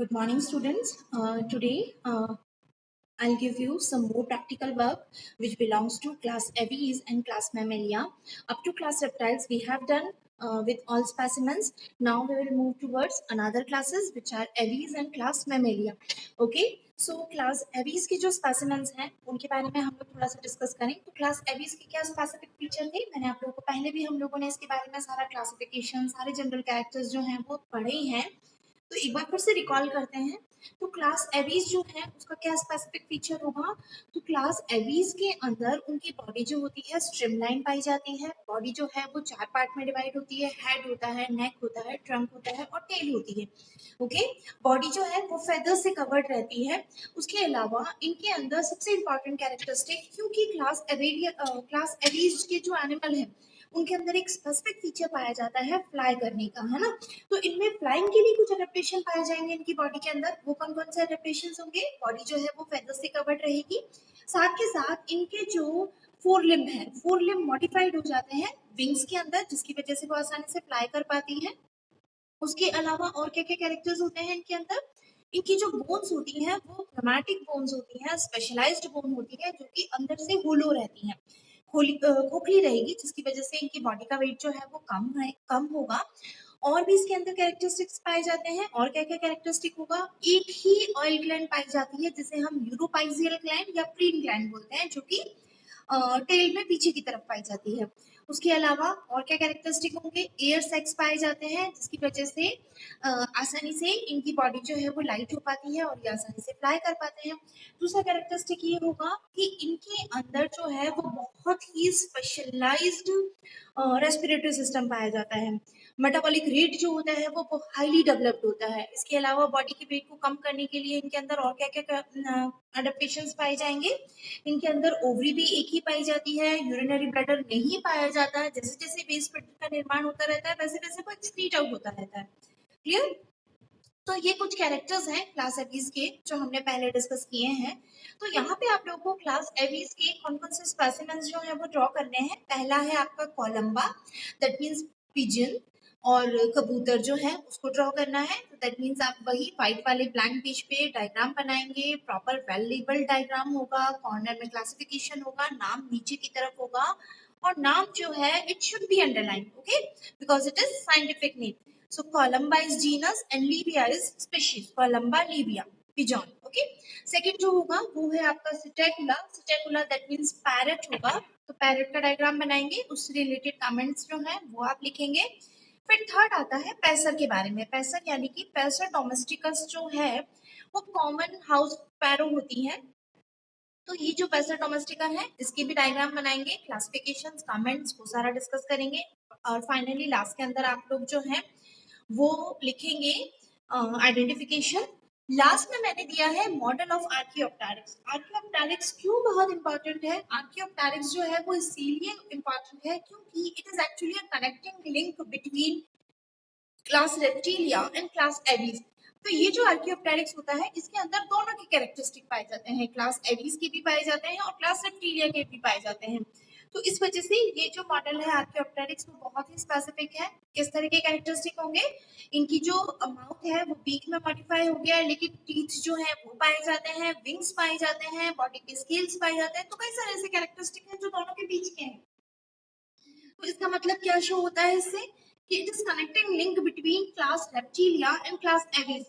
Good morning, students. Today, I'll give you some more practical work which belongs to class Aves and class Mammalia. Up to class Reptiles, we have done with all specimens. Now we will move towards another classes which are Aves and class Mammalia. Okay, so class Aves के जो specimens हैं उनके बारे में हम लोग थोड़ा सा डिस्कस करें. तो class Aves के क्या specific feature थे, मैंने आप लोगों को पहले भी हम लोगों ने इसके बारे में सारा classification, सारे general characters जो हैं वो पढ़े ही हैं. तो एक बार फिर से रिकॉल करते हैं. तो क्लास एवीज जो है उसका क्या स्पेसिफिक फीचर होगा. तो क्लास एवीज के अंदर उनकी बॉडी जो होती है स्ट्रीमलाइन पाई जाती है. बॉडी जो है वो 4 पार्ट में डिवाइड होती है. हेड होता है, नेक होता है, ट्रंक होता है और टेल होती है. ओके, बॉडी जो है वो फेदर से कवर्ड रहती है. उसके अलावा इनके अंदर सबसे इंपॉर्टेंट कैरेक्टरिस्टिक, क्योंकि क्लास एवीज के जो एनिमल है उनके अंदर एक स्पेसिफिक फीचर पाया जाता है फ्लाई करने का, है ना. तो इनमें फ्लाइंग के लिए कुछ एडेप्टेशन पाए जाएंगे इनकी बॉडी के अंदर. वो कौन कौन से एडेप्टेशन होंगे. बॉडी जो है वो फेदर से कवर्ड रहेगी. साथ के साथ इनके जो फोर लिम्ब है, फोर लिम्ब मॉडिफाइड हो जाते हैं विंग्स के अंदर, जिसकी वजह से वो आसानी से फ्लाई कर पाती है. उसके अलावा और क्या क्या कैरेक्टर्स होते हैं इनके अंदर. इनकी जो बोन्स होती हैं वो क्रोमैटिक बोन्स होती हैं, स्पेशलाइज्ड बोन होती है जो कि अंदर से होलो रहती हैं, खोखली रहेगी, जिसकी वजह से इनकी बॉडी का वेट जो है वो कम होगा. और भी इसके अंदर कैरेक्टरिस्टिक्स पाए जाते हैं. और क्या क्या कैरेक्टरिस्टिक होगा. एक ही ऑयल ग्लैंड पाई जाती है जिसे हम यूरोपाइजियल ग्लैंड या प्रीन ग्लैंड बोलते हैं, जो कि टेल में पीछे की तरफ पाई जाती है. उसके अलावा और क्या कैरेक्टरिस्टिक होंगे. एयर सेक्स पाए जाते हैं जिसकी वजह से आसानी से इनकी बॉडी जो है वो लाइट हो पाती है और ये आसानी से फ्लाई कर पाते हैं. दूसरा कैरेक्टरिस्टिक ये होगा कि इनके अंदर जो है वो बहुत ही स्पेशलाइज्ड रेस्पिरेटरी सिस्टम पाया जाता है. मेटाबॉलिक रेट जो होता है वो हाईली डेवलप्ड होता है. इसके अलावा बॉडी के वेट को कम करने के लिए इनके अंदर और क्या क्या अडेप्टेशंस पाए जाएंगे. इनके अंदर ओवरी भी एक ही पाई जाती है. यूरिनरी ब्लैडर नहीं पाया जाता है. जैसे जैसे वेस्ट प्रोडक्ट का निर्माण होता रहता है वैसे वैसे वो एक्सक्रीट आउट होता रहता है. क्लियर. तो ये कुछ कैरेक्टर्स हैं क्लास एवीज के जो हमने पहले डिस्कस किए हैं. तो यहाँ पे आप लोगों को क्लास एवीज के कौन कौन से स्पेसिमेंस जो है वो ड्रॉ करने हैं. पहला है आपका कोलंबा, दैट मीन्स पिजन. और कबूतर जो है उसको ड्रॉ करना है. तो दैट मीन्स आप वही व्हाइट वाले ब्लैंक पेज पे डायग्राम बनाएंगे. प्रॉपर वेल लेबल्ड डायग्राम होगा. कॉर्नर में क्लासिफिकेशन होगा. नाम नीचे की तरफ होगा और नाम जो है it should be underline, okay, because it is scientific name. So columba is genus and libia is species. Columba libia, pigeon. Okay. Second जो होगा वो है आपका सिटेकुला. सिटेकुला दैट मीन्स पैरट होगा. तो पैरट का डायग्राम बनाएंगे. उससे रिलेटेड कमेंट्स जो है वो आप लिखेंगे. फिर थर्ड आता है पैसर के बारे में. पैसर यानी कि पैसर डोमेस्टिकस जो है वो कॉमन हाउस पैरो होती है. तो ये जो पैसर डोमेस्टिका है इसके भी डायग्राम बनाएंगे. क्लासिफिकेशंस, कमेंट्स वो सारा डिस्कस करेंगे. और फाइनली लास्ट के अंदर आप लोग जो है वो लिखेंगे आइडेंटिफिकेशन. लास्ट में मैंने दिया है मॉडल ऑफ आर्कियोप्टेरिक्स. आर्कियोप्टेरिक्स क्यों बहुत इंपॉर्टेंट है. आर्कियोप्टेरिक्स जो है वो इसीलिए इंपॉर्टेंट है क्योंकि it is actually a connecting link between class reptilia and class aves. तो ये जो आर्कियोप्टेरिक्स होता है इसके अंदर दोनों के कैरेक्टरिस्टिक पाए जाते हैं. क्लास एवीज के भी पाए जाते हैं और क्लास रेप्टिलिया के भी पाए जाते हैं. तो इस वजह से ये जो मॉडल है आर्कियोप्टेरिक्स वो बहुत ही स्पेसिफिक है. किस तरह के कैरेक्टरिस्टिक होंगे. इनकी जो माउथ है वो बीक में मॉडिफाई हो गया है लेकिन टीथ जो है वो पाए जाते हैं. विंग्स पाए जाते हैं. बॉडी के स्केल्स पाए जाते हैं. तो कई सारे ऐसे कैरेक्टरिस्टिक हैं जो दोनों के बीच के हैं. तो इसका मतलब क्या शो होता है इससे कि it is connecting link between class reptilia and class aves.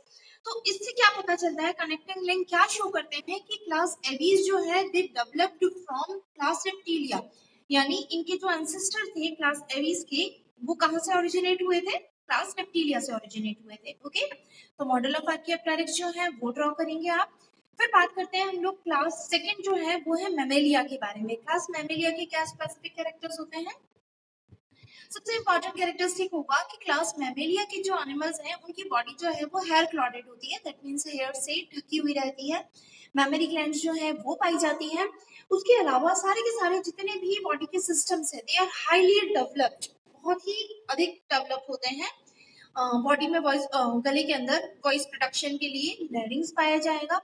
तो इससे क्या पता चलता है. कनेक्टिंग लिंक क्या शो करते हैं कि क्लास एवीज जो है they developed from class reptilia. यानी इनके जो एंसेस्टर थे क्लास एवीज के वो कहाँ से ओरिजिनेट हुए थे. क्लास रेप्टिलिया से ओरिजिनेट हुए थे. ओके. तो मॉडल ऑफ आर्कियोप्टेरिक्स जो है वो ड्रॉ करेंगे आप. फिर बात करते हैं हम लोग क्लास सेकंड जो है वो है मैमेलिया के बारे में. क्लास मैमेलिया के क्या स्पेसिफिक कैरेक्टर्स होते हैं. सबसे इंपॉर्टेंट कैरेक्टरिस्टिक होगा कि क्लास मैमेलिया के जो एनिमल्स हैं उनकी बॉडी जो है वो हेयर क्लॉडेड होती है. दैट मींस हेयर से ढकी हुई रहती है. मैमरी ग्लैंड्स जो है वो पाई जाती हैं. उसके अलावा सारे के सारे जितने भी बॉडी के सिस्टम्स हैं दे आर हाईली डेवलप्ड, बहुत ही अधिक डेवलप होते हैं. बॉडी में वॉइस, गले के अंदर वॉइस प्रोडक्शन के लिए लैरिंग्स पाया जाएगा.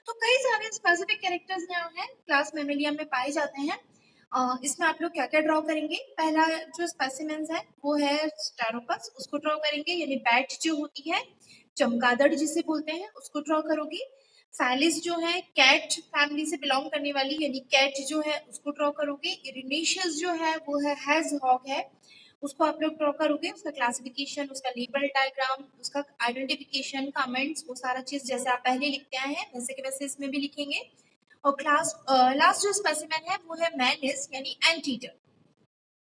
तो कई सारे स्पेसिफिक कैरेक्टर्स यहाँ हैं क्लास मैमेलिया में पाए जाते हैं. इसमें आप लोग क्या क्या ड्रॉ करेंगे. पहला जो स्पेसिमेंस है वो है स्टेरोपस, उसको ड्रॉ करेंगे. यानी बैट जो होती है चमगादड़ जिसे बोलते हैं उसको ड्रॉ करोगे। फैलिस जो है कैट फैमिली से बिलोंग करने वाली यानी कैट जो है उसको ड्रॉ करोगे। इरिनेशियस जो है वो है हैज हॉग है, उसको आप लोग ड्रॉ करोगे। उसका क्लासिफिकेशन, उसका लेबल डायग्राम, उसका आइडेंटिफिकेशन, कमेंट्स, वो सारा चीज जैसे आप पहले लिखते आए हैं वैसे के वैसे इसमें भी लिखेंगे। और क्लास लास्ट जो स्पेसिमेन है वो है मैनिस यानी एंटीटर,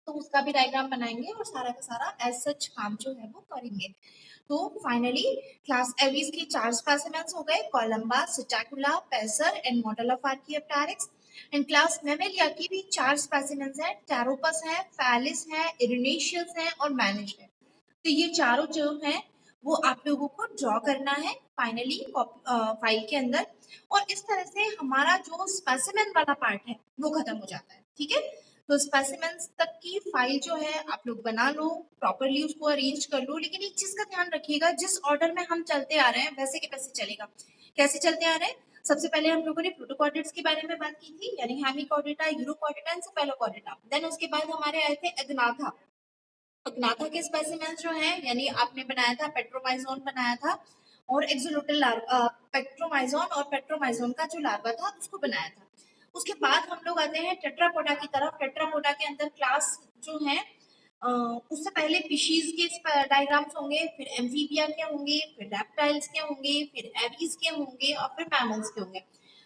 तो उसका भी डायग्राम बनाएंगे और सारा का सारा एज सच काम जो है वो करेंगे। तो फाइनली क्लास एवीज के 4 स्पेसिमेंस हो गए, Columba, Psittacula, Passer and model of Archaeopteryx. And class Mammalia की भी 4 स्पेसिमेंस हैं, टेरोपस है, फैलिस है, इरिनेशियस है और मैनिश है। तो ये चारों जो हैं वो आप लोगों को ड्रॉ करना है फाइनली फाइल के अंदर। और इस तरह से हमारा जो स्पेसिमेन वाला पार्ट है वो खत्म हो जाता है। ठीक है, तो स्पेसिमेंस तक की फाइल जो है आप लोग बना लो, प्रॉपरली उसको अरेंज कर लो। लेकिन एक चीज का ध्यान रखिएगा, जिस ऑर्डर में हम चलते आ रहे हैं वैसे के वैसे चलेगा। कैसे चलते आ रहे हैं? सबसे पहले हम लोगों ने प्रोटोकॉर्डेट्स के बारे में बात की थी, यानी hemichordata, urochordata and cephalochordata. Then उसके बाद हमारे आए थे एग्नाथा। अग्नाथा के स्पेसिमेंस जो है, यानी आपने बनाया था पेट्रोमाइजोन बनाया था, और एक्सोलोटल पेट्रोमाइजोन और पेट्रोमाइजोन का जो लार्वा था उसको बनाया था। उसके बाद हम लोग आते हैं टेट्रापोडा की तरफ। टेट्रापोडा के अंदर क्लास जो है उससे पहले फिशीज के डायग्राम्स होंगे, फिर एम्फीबिया के होंगे, फिर रेप्टाइल्स के होंगे, फिर एवीज के होंगे और फिर मैमल्स के होंगे।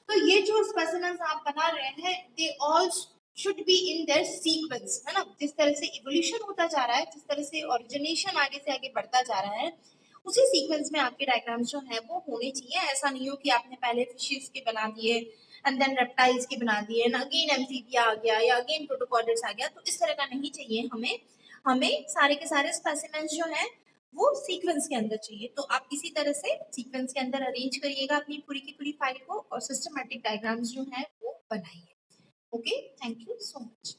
तो ये जो स्पेसिमेंस आप बना रहे हैं they all should be in their sequence, है ना। जिस तरह से इवोल्यूशन होता जा रहा है, जिस तरह से ओरिजिनेशन आगे से आगे बढ़ता जा रहा है, उसी सीक्वेंस में आपके डायग्राम्स जो है वो होने चाहिए। ऐसा नहीं हो कि आपने पहले फिशेस के बना दिए एंड देन रेप्टाइल्स के बना दिए एंड अगेन एम्फीबिया आ गया या अगेन प्रोटोकॉर्डेट्स आ गया। तो इस तरह का नहीं चाहिए हमें। हमें सारे के सारे स्पेसिमेंस जो है वो सीक्वेंस के अंदर चाहिए। तो आप इसी तरह से सीक्वेंस के अंदर अरेंज करिएगा अपनी पूरी की पूरी फाइल को और सिस्टमैटिक डायग्राम्स जो है वो बनाइए। Okay, thank you so much.